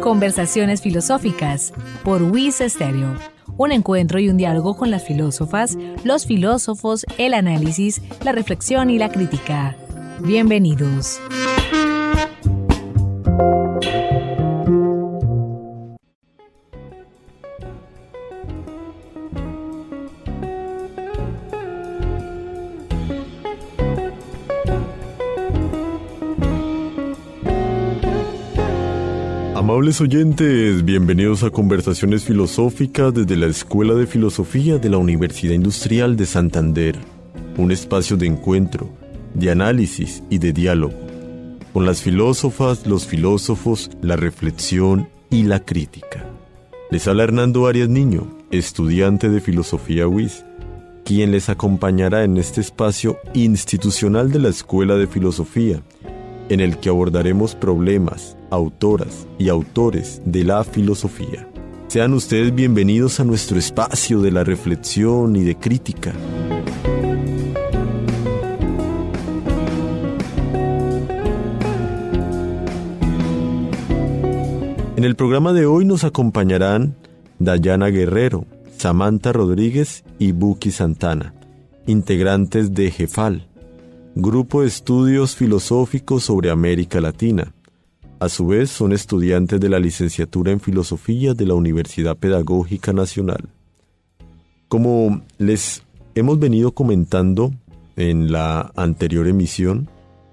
Conversaciones filosóficas por WIS Estéreo. Un encuentro y un diálogo con las filósofas, los filósofos, el análisis, la reflexión y la crítica. Bienvenidos. Amables oyentes, bienvenidos a Conversaciones Filosóficas desde la Escuela de Filosofía de la Universidad Industrial de Santander, un espacio de encuentro, de análisis y de diálogo, con las filósofas, los filósofos, la reflexión y la crítica. Les habla Hernando Arias Niño, estudiante de Filosofía WIS, quien les acompañará en este espacio institucional de la Escuela de Filosofía, en el que abordaremos problemas, autoras y autores de la filosofía. Sean ustedes bienvenidos a nuestro espacio de la reflexión y de crítica. En el programa de hoy nos acompañarán Dayana Guerrero, Samantha Rodríguez y Buki Santana, integrantes de GEFAL, Grupo de Estudios Filosóficos sobre América Latina. A su vez, son estudiantes de la licenciatura en Filosofía de la Universidad Pedagógica Nacional. Como les hemos venido comentando en la anterior emisión,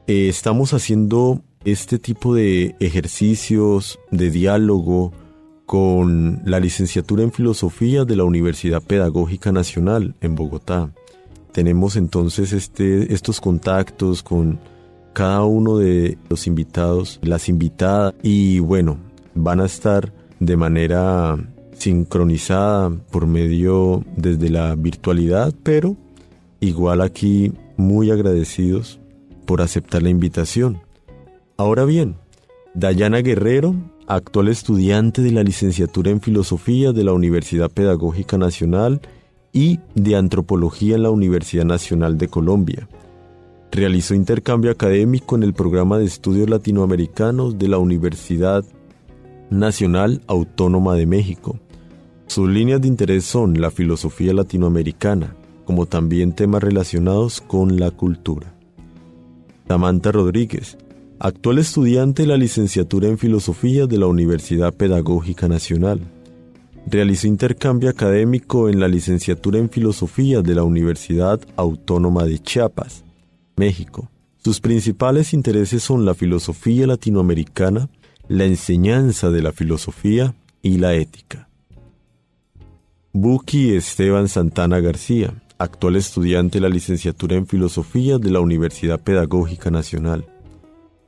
estamos haciendo este tipo de ejercicios de diálogo con la licenciatura en Filosofía de la Universidad Pedagógica Nacional en Bogotá. Tenemos entonces estos contactos con cada uno de los invitados, las invitadas, y bueno, van a estar de manera sincronizada por medio desde la virtualidad, pero igual aquí muy agradecidos por aceptar la invitación. Ahora bien, Dayana Guerrero, actual estudiante de la licenciatura en Filosofía de la Universidad Pedagógica Nacional y de Antropología en la Universidad Nacional de Colombia. Realizó intercambio académico en el programa de estudios latinoamericanos de la Universidad Nacional Autónoma de México. Sus líneas de interés son la filosofía latinoamericana, como también temas relacionados con la cultura. Samantha Rodríguez, actual estudiante de la licenciatura en Filosofía de la Universidad Pedagógica Nacional. Realizó intercambio académico en la licenciatura en Filosofía de la Universidad Autónoma de Chiapas, México. Sus principales intereses son la filosofía latinoamericana, la enseñanza de la filosofía y la ética. Buki Esteban Santana García, actual estudiante de la licenciatura en Filosofía de la Universidad Pedagógica Nacional.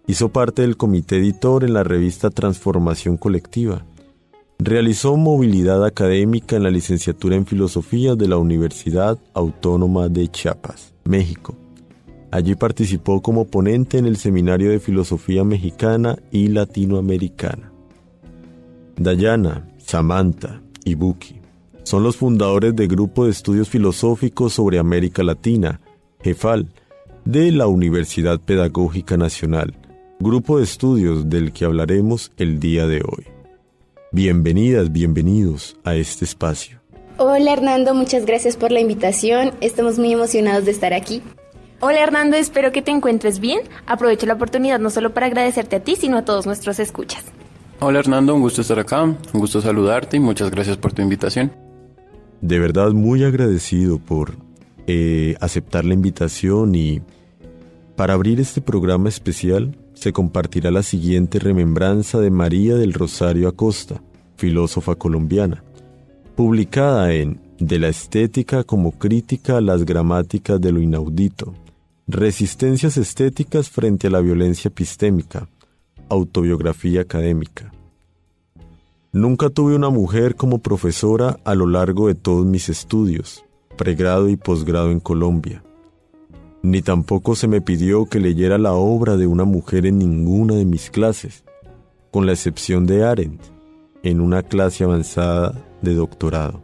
Hizo parte del comité editor en la revista Transformación Colectiva. Realizó movilidad académica en la licenciatura en Filosofía de la Universidad Autónoma de Chiapas, México. Allí participó como ponente en el Seminario de Filosofía Mexicana y Latinoamericana. Dayana, Samantha y Buki son los fundadores del Grupo de Estudios Filosóficos sobre América Latina, GEFAL, de la Universidad Pedagógica Nacional, grupo de estudios del que hablaremos el día de hoy. Bienvenidas, bienvenidos a este espacio. Hola Hernando, muchas gracias por la invitación, estamos muy emocionados de estar aquí. Hola Hernando, espero que te encuentres bien. Aprovecho la oportunidad no solo para agradecerte a ti, sino a todos nuestros escuchas. Hola Hernando, un gusto estar acá, un gusto saludarte y muchas gracias por tu invitación. De verdad muy agradecido por aceptar la invitación, y para abrir este programa especial se compartirá la siguiente remembranza de María del Rosario Acosta, filósofa colombiana, publicada en De la estética como crítica a las gramáticas de lo inaudito, resistencias estéticas frente a la violencia epistémica, autobiografía académica. Nunca tuve una mujer como profesora a lo largo de todos mis estudios, pregrado y posgrado en Colombia. Ni tampoco se me pidió que leyera la obra de una mujer en ninguna de mis clases, con la excepción de Arendt, en una clase avanzada de doctorado.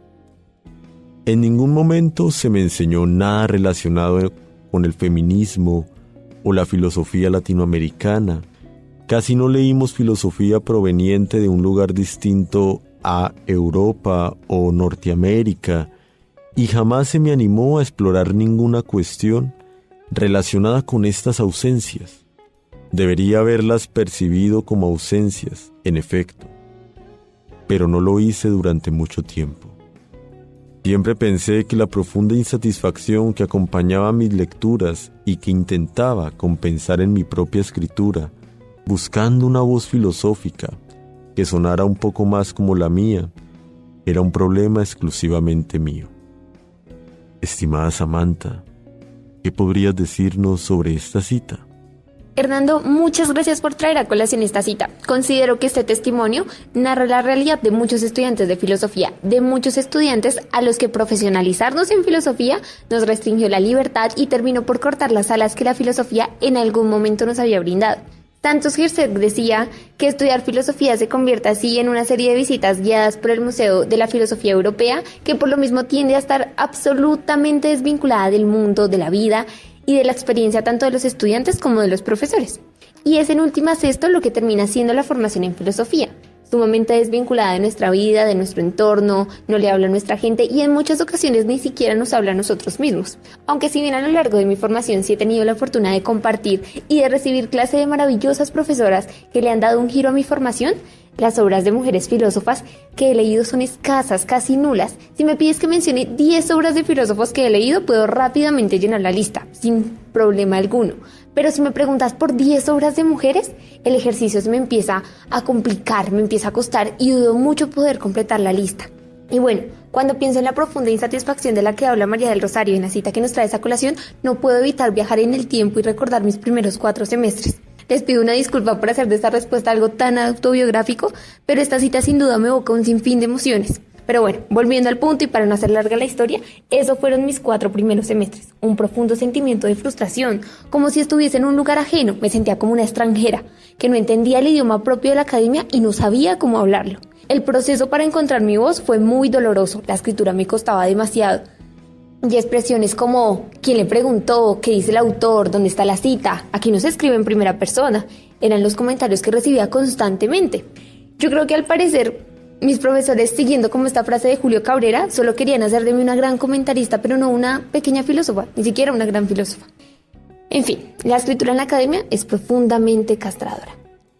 En ningún momento se me enseñó nada relacionado con el feminismo o la filosofía latinoamericana. Casi no leímos filosofía proveniente de un lugar distinto a Europa o Norteamérica, y jamás se me animó a explorar ninguna cuestión relacionada con estas ausencias. Debería haberlas percibido como ausencias, en efecto, pero no lo hice durante mucho tiempo. Siempre pensé que la profunda insatisfacción que acompañaba mis lecturas y que intentaba compensar en mi propia escritura, buscando una voz filosófica que sonara un poco más como la mía, era un problema exclusivamente mío. Estimada Samantha, ¿qué podrías decirnos sobre esta cita? Hernando, muchas gracias por traer a colación esta cita. Considero que este testimonio narra la realidad de muchos estudiantes de filosofía, de muchos estudiantes a los que profesionalizarnos en filosofía nos restringió la libertad y terminó por cortar las alas que la filosofía en algún momento nos había brindado. Santos Girset decía que estudiar filosofía se convierte así en una serie de visitas guiadas por el Museo de la Filosofía Europea, que por lo mismo tiende a estar absolutamente desvinculada del mundo, de la vida y de la experiencia tanto de los estudiantes como de los profesores. Y es en últimas esto lo que termina siendo la formación en filosofía, sumamente desvinculada de nuestra vida, de nuestro entorno, no le habla a nuestra gente y en muchas ocasiones ni siquiera nos habla a nosotros mismos. Aunque si bien a lo largo de mi formación sí he tenido la fortuna de compartir y de recibir clase de maravillosas profesoras que le han dado un giro a mi formación, las obras de mujeres filósofas que he leído son escasas, casi nulas. Si me pides que mencione 10 obras de filósofos que he leído, puedo rápidamente llenar la lista, sin problema alguno. Pero si me preguntas por 10 obras de mujeres, el ejercicio se me empieza a complicar, me empieza a costar y dudo mucho poder completar la lista. Y bueno, cuando pienso en la profunda insatisfacción de la que habla María del Rosario en la cita que nos trae esa colación, no puedo evitar viajar en el tiempo y recordar mis primeros 4 semestres. Les pido una disculpa por hacer de esta respuesta algo tan autobiográfico, pero esta cita sin duda me evoca un sinfín de emociones. Pero bueno, volviendo al punto y para no hacer larga la historia, esos fueron mis 4 primeros semestres. Un profundo sentimiento de frustración, como si estuviese en un lugar ajeno. Me sentía como una extranjera, que no entendía el idioma propio de la academia y no sabía cómo hablarlo. El proceso para encontrar mi voz fue muy doloroso, la escritura me costaba demasiado. Y expresiones como ¿quién le preguntó? ¿Qué dice el autor? ¿Dónde está la cita? Aquí no se escribe en primera persona. Eran los comentarios que recibía constantemente. Yo creo que al parecer mis profesores, siguiendo como esta frase de Julio Cabrera, solo querían hacer de mí una gran comentarista, pero no una pequeña filósofa, ni siquiera una gran filósofa. En fin, la escritura en la academia es profundamente castradora.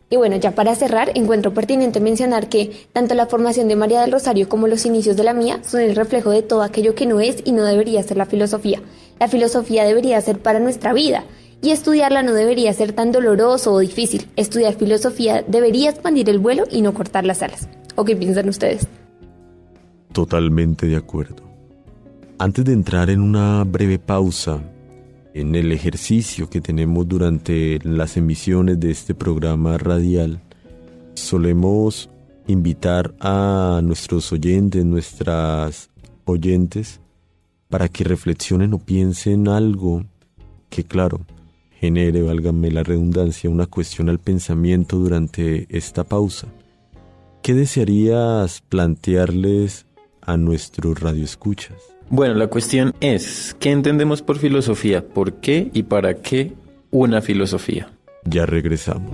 Y bueno, ya para cerrar, encuentro pertinente mencionar que tanto la formación de María del Rosario como los inicios de la mía son el reflejo de todo aquello que no es y no debería ser la filosofía. La filosofía debería ser para nuestra vida, y estudiarla no debería ser tan doloroso o difícil. Estudiar filosofía debería expandir el vuelo y no cortar las alas. ¿O qué piensan ustedes? Totalmente de acuerdo. Antes de entrar en una breve pausa en el ejercicio que tenemos durante las emisiones de este programa radial, solemos invitar a nuestros oyentes, nuestras oyentes, para que reflexionen o piensen algo que, claro, genere, válgame la redundancia, una cuestión al pensamiento durante esta pausa. ¿Qué desearías plantearles a nuestros radioescuchas? Bueno, la cuestión es, ¿qué entendemos por filosofía? ¿Por qué y para qué una filosofía? Ya regresamos.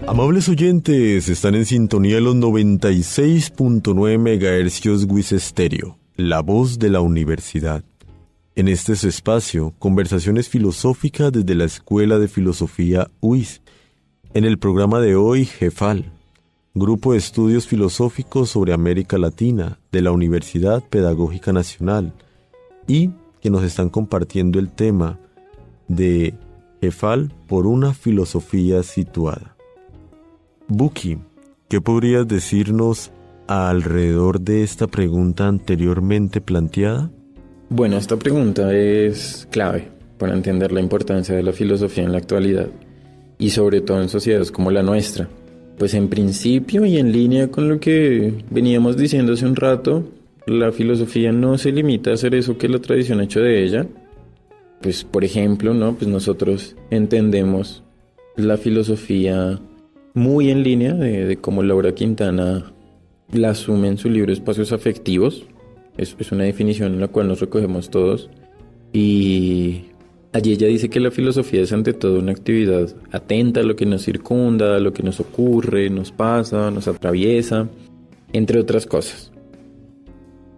Amables oyentes, están en sintonía de los 96.9 MHz WIS Estéreo, la voz de la universidad. En este es su espacio, conversaciones filosóficas desde la Escuela de Filosofía WIS. En el programa de hoy, Jefal, Grupo de Estudios Filosóficos sobre América Latina de la Universidad Pedagógica Nacional, y que nos están compartiendo el tema de Jefal por una filosofía situada. Buki, ¿qué podrías decirnos alrededor de esta pregunta anteriormente planteada? Bueno, esta pregunta es clave para entender la importancia de la filosofía en la actualidad y sobre todo en sociedades como la nuestra. Pues en principio y en línea con lo que veníamos diciendo hace un rato, la filosofía no se limita a hacer eso que la tradición ha hecho de ella. Pues por ejemplo, ¿no? Pues nosotros entendemos la filosofía muy en línea de cómo Laura Quintana la asume en su libro Espacios Afectivos. Es una definición en la cual nos recogemos todos. Y allí ella dice que la filosofía es ante todo una actividad atenta a lo que nos circunda, a lo que nos ocurre, nos pasa, nos atraviesa, entre otras cosas.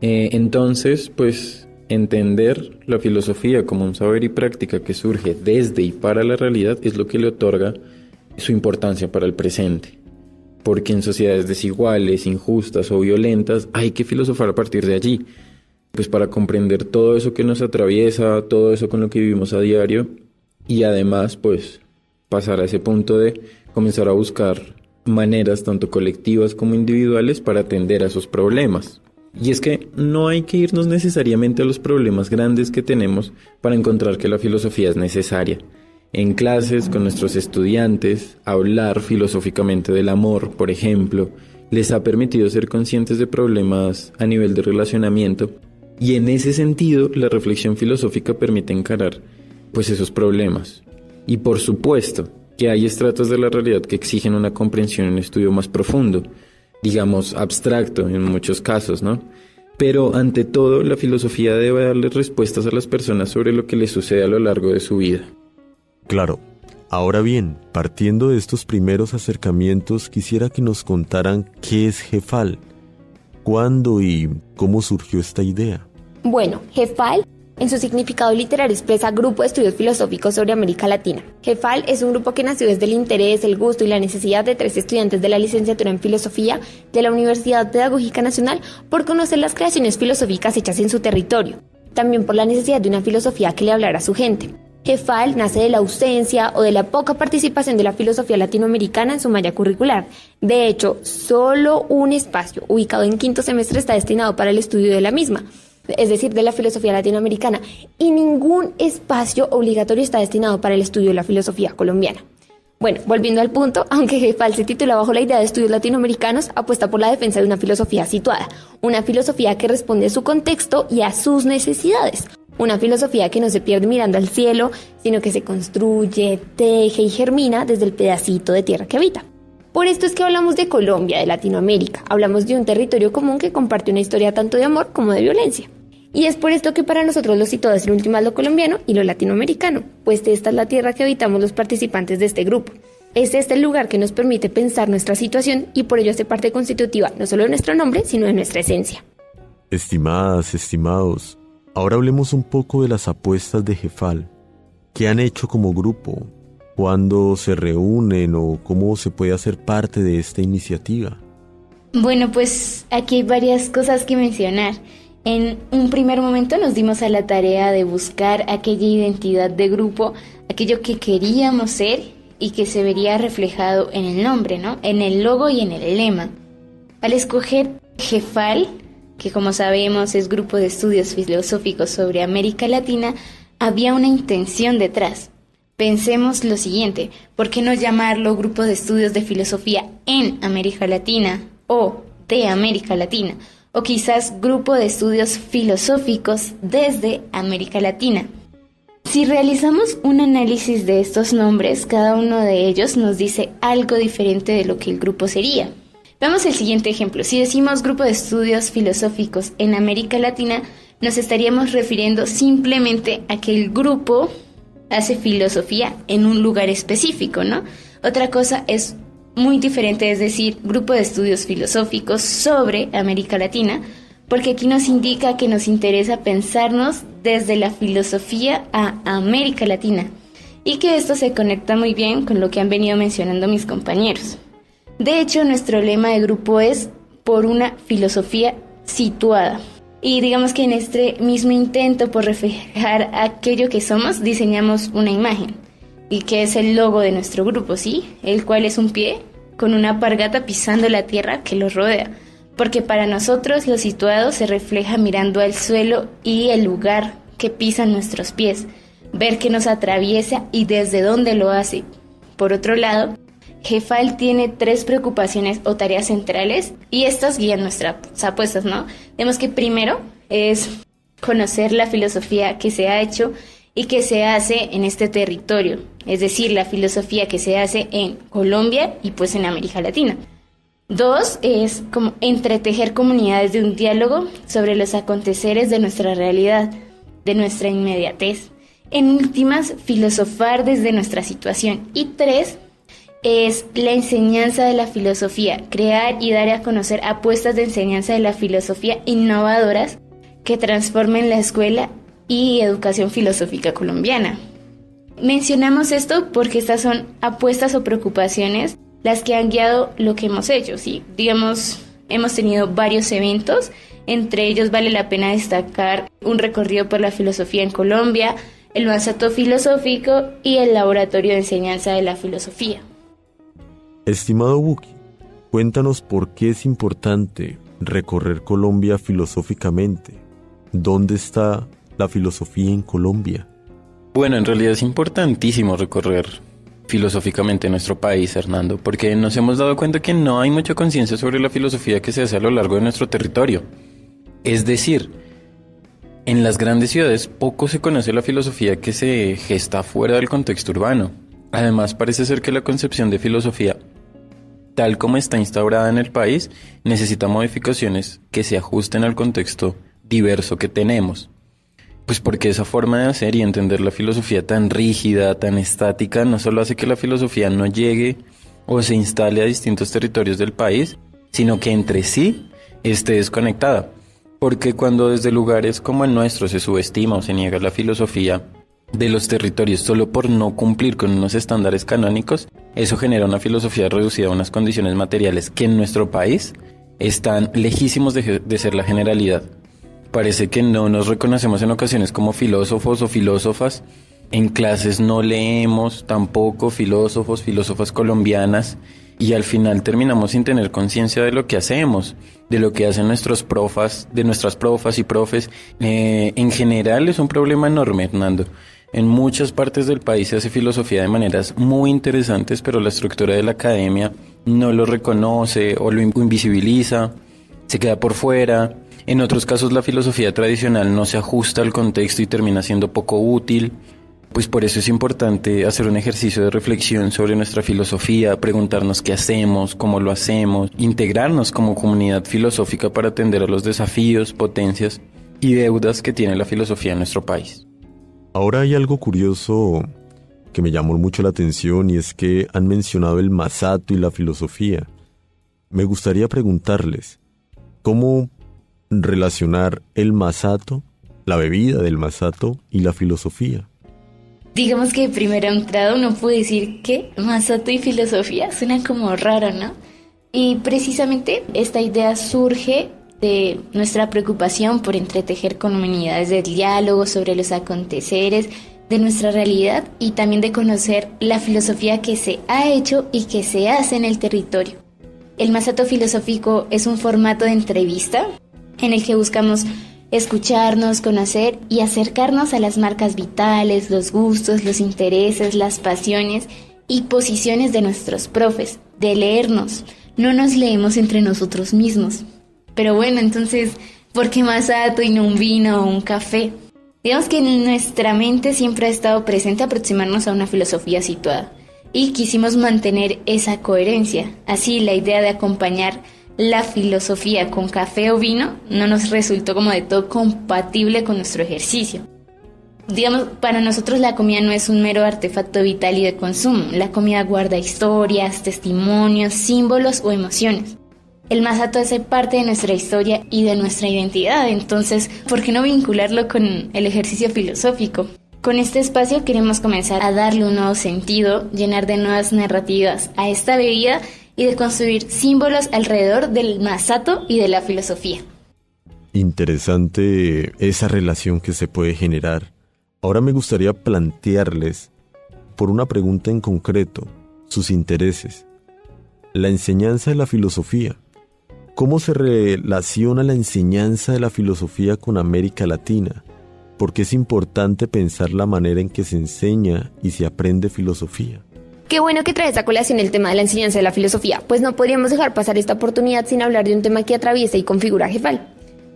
Entonces, pues entender la filosofía como un saber y práctica que surge desde y para la realidad es lo que le otorga su importancia para el presente. Porque en sociedades desiguales, injustas o violentas hay que filosofar a partir de allí, pues para comprender todo eso que nos atraviesa, todo eso con lo que vivimos a diario, y además pues pasar a ese punto de comenzar a buscar maneras tanto colectivas como individuales para atender a esos problemas. Y es que no hay que irnos necesariamente a los problemas grandes que tenemos para encontrar que la filosofía es necesaria. En clases con nuestros estudiantes, hablar filosóficamente del amor, por ejemplo, les ha permitido ser conscientes de problemas a nivel de relacionamiento, y en ese sentido la reflexión filosófica permite encarar pues esos problemas. Y por supuesto que hay estratos de la realidad que exigen una comprensión y un estudio más profundo, digamos abstracto en muchos casos, ¿no? Pero ante todo la filosofía debe darle respuestas a las personas sobre lo que les sucede a lo largo de su vida. Claro. Ahora bien, partiendo de estos primeros acercamientos, quisiera que nos contaran qué es Jefal, cuándo y cómo surgió esta idea. Bueno, Jefal en su significado literario expresa Grupo de Estudios Filosóficos sobre América Latina. Jefal es un grupo que nació desde el interés, el gusto y la necesidad de 3 estudiantes de la licenciatura en Filosofía de la Universidad Pedagógica Nacional por conocer las creaciones filosóficas hechas en su territorio, también por la necesidad de una filosofía que le hablara a su gente. Jefal nace de la ausencia o de la poca participación de la filosofía latinoamericana en su malla curricular. De hecho, solo un espacio ubicado en 5º semestre está destinado para el estudio de la misma, es decir, de la filosofía latinoamericana, y ningún espacio obligatorio está destinado para el estudio de la filosofía colombiana. Bueno, volviendo al punto, aunque Jefal se titula bajo la idea de estudios latinoamericanos, apuesta por la defensa de una filosofía situada, una filosofía que responde a su contexto y a sus necesidades. Una filosofía que no se pierde mirando al cielo, sino que se construye, teje y germina desde el pedacito de tierra que habita. Por esto es que hablamos de Colombia, de Latinoamérica. Hablamos de un territorio común que comparte una historia tanto de amor como de violencia. Y es por esto que para nosotros lo situado es en últimas lo colombiano y lo latinoamericano, pues esta es la tierra que habitamos los participantes de este grupo. Es este el lugar que nos permite pensar nuestra situación y por ello hace parte constitutiva no solo de nuestro nombre, sino de nuestra esencia. Estimadas, estimados, ahora hablemos un poco de las apuestas de Jefal. ¿Qué han hecho como grupo? ¿Cuándo se reúnen o cómo se puede hacer parte de esta iniciativa? Bueno, pues aquí hay varias cosas que mencionar. En un primer momento nos dimos a la tarea de buscar aquella identidad de grupo, aquello que queríamos ser y que se vería reflejado en el nombre, ¿no? En el logo y en el lema. Al escoger Jefal, que como sabemos es Grupo de Estudios Filosóficos sobre América Latina, había una intención detrás. Pensemos lo siguiente, ¿por qué no llamarlo Grupo de Estudios de Filosofía en América Latina o de América Latina? O quizás Grupo de Estudios Filosóficos desde América Latina. Si realizamos un análisis de estos nombres, cada uno de ellos nos dice algo diferente de lo que el grupo sería. Veamos el siguiente ejemplo. Si decimos Grupo de Estudios Filosóficos en América Latina, nos estaríamos refiriendo simplemente a que el grupo hace filosofía en un lugar específico, ¿no? Otra cosa es muy diferente, es decir, Grupo de Estudios Filosóficos sobre América Latina, porque aquí nos indica que nos interesa pensarnos desde la filosofía a América Latina, y que esto se conecta muy bien con lo que han venido mencionando mis compañeros. De hecho, nuestro lema de grupo es por una filosofía situada. Y digamos que en este mismo intento por reflejar aquello que somos, diseñamos una imagen, y que es el logo de nuestro grupo, ¿sí? El cual es un pie con una alpargata pisando la tierra que lo rodea, porque para nosotros lo situado se refleja mirando al suelo y el lugar que pisan nuestros pies, ver qué nos atraviesa y desde dónde lo hace. Por otro lado, Jefal tiene 3 preocupaciones o tareas centrales y estas guían nuestras apuestas, ¿no? Vemos que primero es conocer la filosofía que se ha hecho y que se hace en este territorio, es decir, la filosofía que se hace en Colombia y pues en América Latina. 2 es como entretejer comunidades de un diálogo sobre los aconteceres de nuestra realidad, de nuestra inmediatez. En últimas, filosofar desde nuestra situación. Y 3 es la enseñanza de la filosofía, crear y dar a conocer apuestas de enseñanza de la filosofía innovadoras que transformen la escuela y educación filosófica colombiana. Mencionamos esto porque estas son apuestas o preocupaciones las que han guiado lo que hemos hecho, ¿sí? Digamos, hemos tenido varios eventos, entre ellos vale la pena destacar un recorrido por la filosofía en Colombia, el Masato Filosófico y el Laboratorio de Enseñanza de la Filosofía. Estimado Buki, cuéntanos por qué es importante recorrer Colombia filosóficamente. ¿Dónde está la filosofía en Colombia? Bueno, en realidad es importantísimo recorrer filosóficamente nuestro país, Hernando, porque nos hemos dado cuenta que no hay mucha conciencia sobre la filosofía que se hace a lo largo de nuestro territorio. Es decir, en las grandes ciudades poco se conoce la filosofía que se gesta fuera del contexto urbano. Además, parece ser que la concepción de filosofía, tal como está instaurada en el país, necesita modificaciones que se ajusten al contexto diverso que tenemos. Pues porque esa forma de hacer y entender la filosofía tan rígida, tan estática, no solo hace que la filosofía no llegue o se instale a distintos territorios del país, sino que entre sí esté desconectada. Porque cuando desde lugares como el nuestro se subestima o se niega la filosofía de los territorios solo por no cumplir con unos estándares canónicos, eso genera una filosofía reducida a unas condiciones materiales que en nuestro país están lejísimos de ser la generalidad. Parece que no nos reconocemos en ocasiones como filósofos o filósofas. En clases no leemos tampoco filósofas colombianas, y al final terminamos sin tener conciencia de lo que hacemos, de lo que hacen nuestras profas y profes. En general es un problema enorme, Hernando. En muchas partes del país se hace filosofía de maneras muy interesantes, pero la estructura de la academia no lo reconoce o lo invisibiliza, se queda por fuera. En otros casos la filosofía tradicional no se ajusta al contexto y termina siendo poco útil. Pues por eso es importante hacer un ejercicio de reflexión sobre nuestra filosofía, preguntarnos qué hacemos, cómo lo hacemos, integrarnos como comunidad filosófica para atender a los desafíos, potencias y deudas que tiene la filosofía en nuestro país. Ahora hay algo curioso que me llamó mucho la atención, y es que han mencionado el Masato y la filosofía. Me gustaría preguntarles, ¿cómo relacionar el Masato, la bebida del Masato, y la filosofía? Digamos que de primera entrada uno puede decir que Masato y filosofía suenan como raro, ¿no? Y precisamente esta idea surge de nuestra preocupación por entretejer comunidades de diálogo sobre los aconteceres de nuestra realidad y también de conocer la filosofía que se ha hecho y que se hace en el territorio. El Masato Filosófico es un formato de entrevista en el que buscamos escucharnos, conocer y acercarnos a las marcas vitales, los gustos, los intereses, las pasiones y posiciones de nuestros profes, de leernos. No nos leemos entre nosotros mismos. Pero bueno, entonces, ¿por qué Masato y no un vino o un café? Digamos que en nuestra mente siempre ha estado presente aproximarnos a una filosofía situada y quisimos mantener esa coherencia. Así, la idea de acompañar la filosofía con café o vino no nos resultó como de todo compatible con nuestro ejercicio. Digamos, para nosotros la comida no es un mero artefacto vital y de consumo. La comida guarda historias, testimonios, símbolos o emociones. El Masato hace parte de nuestra historia y de nuestra identidad, entonces, ¿por qué no vincularlo con el ejercicio filosófico? Con este espacio queremos comenzar a darle un nuevo sentido, llenar de nuevas narrativas a esta bebida y de construir símbolos alrededor del masato y de la filosofía. Interesante esa relación que se puede generar. Ahora me gustaría plantearles, por una pregunta en concreto, sus intereses. La enseñanza de la filosofía. ¿Cómo se relaciona la enseñanza de la filosofía con América Latina? Porque es importante pensar la manera en que se enseña y se aprende filosofía. Qué bueno que traes a colación el tema de la enseñanza de la filosofía, pues no podríamos dejar pasar esta oportunidad sin hablar de un tema que atraviesa y configura a Jefal.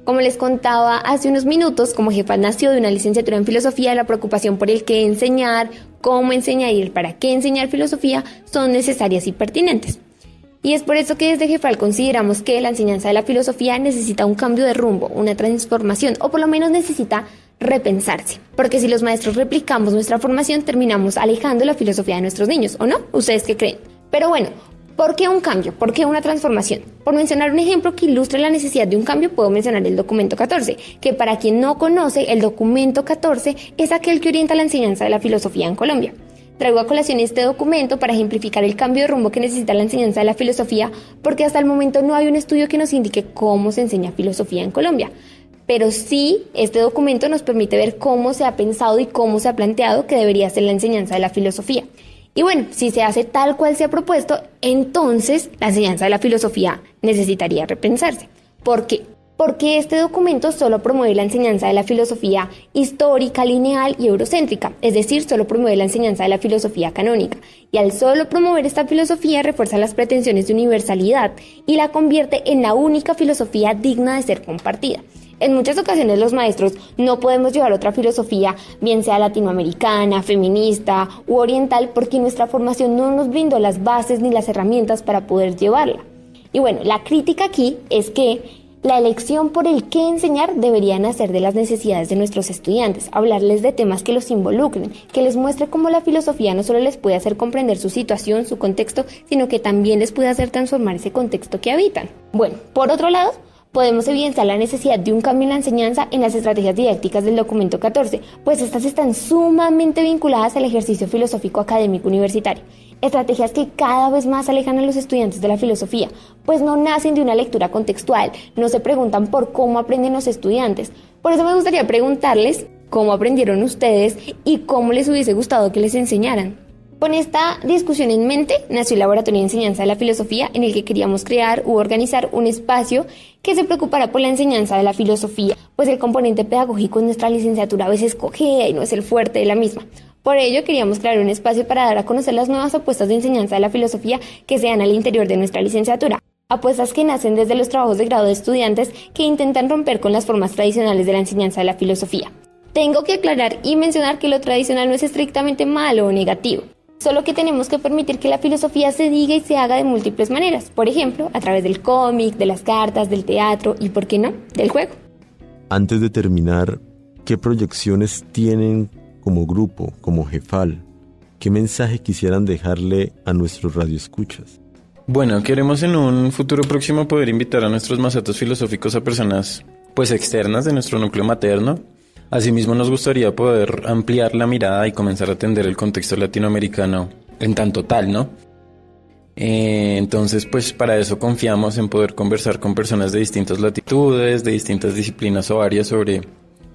Como les contaba hace unos minutos, como Jefal nació de una licenciatura en filosofía, la preocupación por el qué enseñar, cómo enseñar y el para qué enseñar filosofía son necesarias y pertinentes. Y es por eso que desde Jefal consideramos que la enseñanza de la filosofía necesita un cambio de rumbo, una transformación, o por lo menos necesita repensarse. Porque si los maestros replicamos nuestra formación, terminamos alejando la filosofía de nuestros niños, ¿o no? ¿Ustedes qué creen? Pero bueno, ¿por qué un cambio? ¿Por qué una transformación? Por mencionar un ejemplo que ilustre la necesidad de un cambio, puedo mencionar el documento 14, que para quien no conoce, el documento 14 es aquel que orienta la enseñanza de la filosofía en Colombia. Traigo a colación este documento para ejemplificar el cambio de rumbo que necesita la enseñanza de la filosofía, porque hasta el momento no hay un estudio que nos indique cómo se enseña filosofía en Colombia. Pero sí, este documento nos permite ver cómo se ha pensado y cómo se ha planteado que debería ser la enseñanza de la filosofía. Y bueno, si se hace tal cual se ha propuesto, entonces la enseñanza de la filosofía necesitaría repensarse. ¿Por qué? Porque este documento solo promueve la enseñanza de la filosofía histórica, lineal y eurocéntrica, es decir, solo promueve la enseñanza de la filosofía canónica. Y al solo promover esta filosofía refuerza las pretensiones de universalidad y la convierte en la única filosofía digna de ser compartida. En muchas ocasiones los maestros no podemos llevar otra filosofía, bien sea latinoamericana, feminista u oriental, porque nuestra formación no nos brindó las bases ni las herramientas para poder llevarla. Y bueno, la crítica aquí es que la elección por el qué enseñar debería nacer de las necesidades de nuestros estudiantes, hablarles de temas que los involucren, que les muestre cómo la filosofía no solo les puede hacer comprender su situación, su contexto, sino que también les puede hacer transformar ese contexto que habitan. Bueno, por otro lado, podemos evidenciar la necesidad de un cambio en la enseñanza en las estrategias didácticas del documento 14, pues estas están sumamente vinculadas al ejercicio filosófico académico universitario. Estrategias que cada vez más alejan a los estudiantes de la filosofía, pues no nacen de una lectura contextual, no se preguntan por cómo aprenden los estudiantes. Por eso me gustaría preguntarles cómo aprendieron ustedes y cómo les hubiese gustado que les enseñaran. Con esta discusión en mente, nació el Laboratorio de Enseñanza de la Filosofía, en el que queríamos crear u organizar un espacio que se preocupara por la enseñanza de la filosofía, pues el componente pedagógico en nuestra licenciatura a veces cojea y no es el fuerte de la misma. Por ello, queríamos crear un espacio para dar a conocer las nuevas apuestas de enseñanza de la filosofía que se dan al interior de nuestra licenciatura. Apuestas que nacen desde los trabajos de grado de estudiantes que intentan romper con las formas tradicionales de la enseñanza de la filosofía. Tengo que aclarar y mencionar que lo tradicional no es estrictamente malo o negativo, solo que tenemos que permitir que la filosofía se diga y se haga de múltiples maneras, por ejemplo, a través del cómic, de las cartas, del teatro y, ¿por qué no?, del juego. Antes de terminar, ¿qué proyecciones tienen como grupo, como Jefal? ¿Qué mensaje quisieran dejarle a nuestros radioescuchas? Bueno, queremos en un futuro próximo poder invitar a nuestros masatos filosóficos a personas externas de nuestro núcleo materno. Asimismo, nos gustaría poder ampliar la mirada y comenzar a atender el contexto latinoamericano en tanto tal, ¿no? Entonces, para eso confiamos en poder conversar con personas de distintas latitudes, de distintas disciplinas o áreas sobre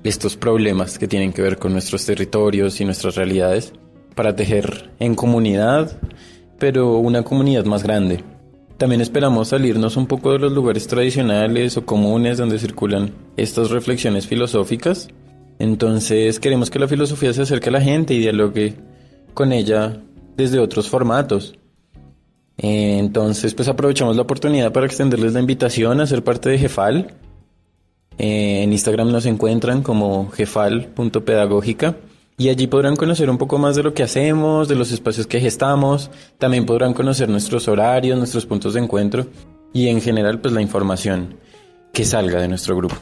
estos problemas que tienen que ver con nuestros territorios y nuestras realidades, para tejer en comunidad, pero una comunidad más grande. También esperamos salirnos un poco de los lugares tradicionales o comunes donde circulan estas reflexiones filosóficas. Entonces queremos que la filosofía se acerque a la gente y dialogue con ella desde otros formatos. Entonces aprovechamos la oportunidad para extenderles la invitación a ser parte de Jefal. En Instagram nos encuentran como jefal.pedagógica y allí podrán conocer un poco más de lo que hacemos, de los espacios que gestamos. También podrán conocer nuestros horarios, nuestros puntos de encuentro y en general la información que salga de nuestro grupo.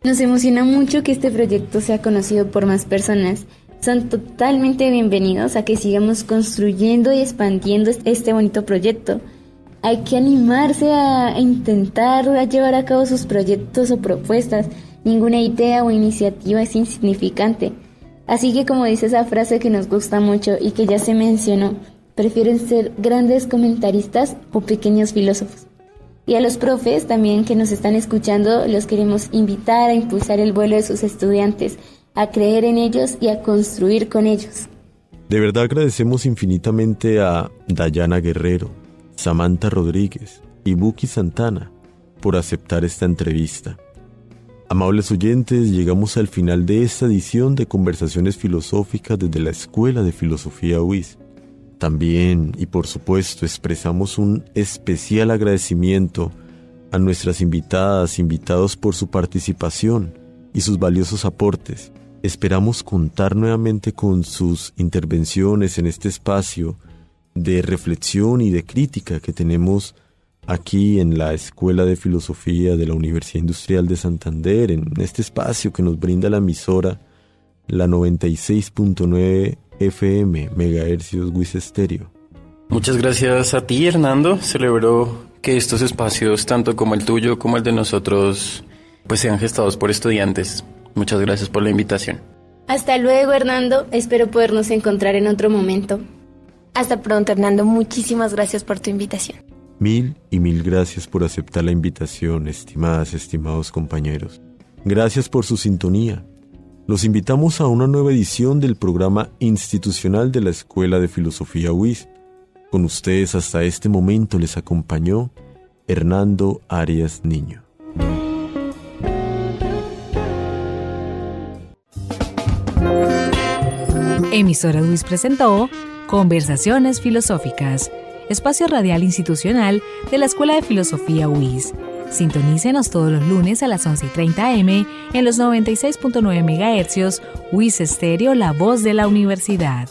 Nos emociona mucho que este proyecto sea conocido por más personas. Son totalmente bienvenidos a que sigamos construyendo y expandiendo este bonito proyecto. Hay que animarse a intentar llevar a cabo sus proyectos o propuestas. Ninguna idea o iniciativa es insignificante. Así que, como dice esa frase que nos gusta mucho y que ya se mencionó, prefieren ser grandes comentaristas o pequeños filósofos. Y a los profes también que nos están escuchando, los queremos invitar a impulsar el vuelo de sus estudiantes, a creer en ellos y a construir con ellos. De verdad agradecemos infinitamente a Dayana Guerrero, Samantha Rodríguez y Buki Santana por aceptar esta entrevista. Amables oyentes, llegamos al final de esta edición de Conversaciones Filosóficas desde la Escuela de Filosofía UIS. También, y por supuesto, expresamos un especial agradecimiento a nuestras invitados por su participación y sus valiosos aportes. Esperamos contar nuevamente con sus intervenciones en este espacio de reflexión y de crítica que tenemos aquí en la Escuela de Filosofía de la Universidad Industrial de Santander, en este espacio que nos brinda la emisora, la 96.9 FM megahercios WIS Estéreo. Muchas gracias a ti, Hernando. Celebro que estos espacios, tanto como el tuyo como el de nosotros, pues sean gestados por estudiantes. Muchas gracias por la invitación. Hasta luego, Hernando. Espero podernos encontrar en otro momento. Hasta pronto, Hernando. Muchísimas gracias por tu invitación. Mil gracias por aceptar la invitación, estimados compañeros. Gracias por su sintonía. Los invitamos a una nueva edición del programa institucional de la Escuela de Filosofía UIS. Con ustedes hasta este momento les acompañó Hernando Arias Niño. Emisora UIS presentó Conversaciones Filosóficas, espacio radial institucional de la Escuela de Filosofía UIS. Sintonícenos todos los lunes a las 11:30 am en los 96.9 MHz, WIS Estéreo, la voz de la universidad.